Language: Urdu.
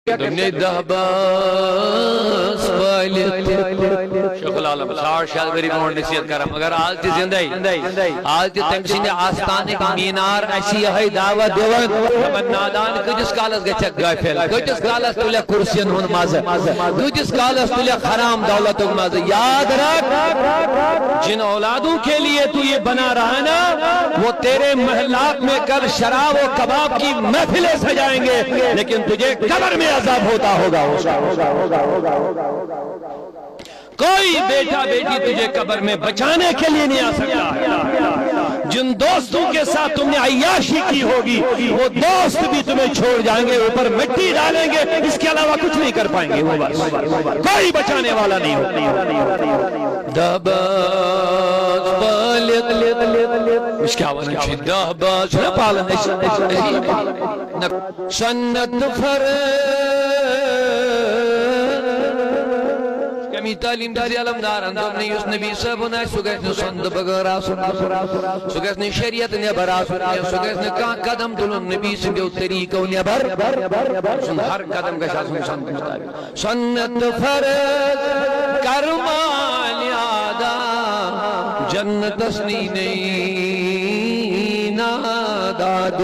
دنیا دہباس والت شیخ العالم سار شاید بری مور نصیحت کرم مگر آج تی زندہی آج تی تمسین آستان ایک مینار ایسی ہے دعوت دیوان من نادان کجس کالس گچک گائے پھیل کجس کالس تولے کرسین ہون مازہ کجس کالس تولے خرام دولت ہون مازہ یاد رکھ جن اولادوں کے لیے تو یہ بنا رہا نا وہ تیرے محلات میں کل شراب و کباب کی محفلیں سجائیں گے لیکن تجھے قبر میں عذاب ہوتا ہوگا کوئی بیٹا بیٹی تجھے قبر میں بچانے کے لیے نہیں آ سکتا جن دوستوں کے ساتھ تم نے عیاشی کی ہوگی وہ دوست بھی تمہیں چھوڑ جائیں گے اوپر مٹی ڈالیں گے اس کے علاوہ کچھ نہیں کر پائیں گے وہ بس کوئی بچانے والا نہیں ہوگا دہباز بالت اس کیا وانا چھے دہباز پالن سنت کمی تعلیم داری علمدار اندر نے اس نبی صاحب نے سگیس سند بغیر آسن سگیس نے شریعت نے بر آسن سگیس نے کہاں قدم دلن نبی سے جو طریقہ نے بر سن ہر قدم کا سن سند مطابق سنت فرض کرمال یادا جنت اسنی نہیں ناداد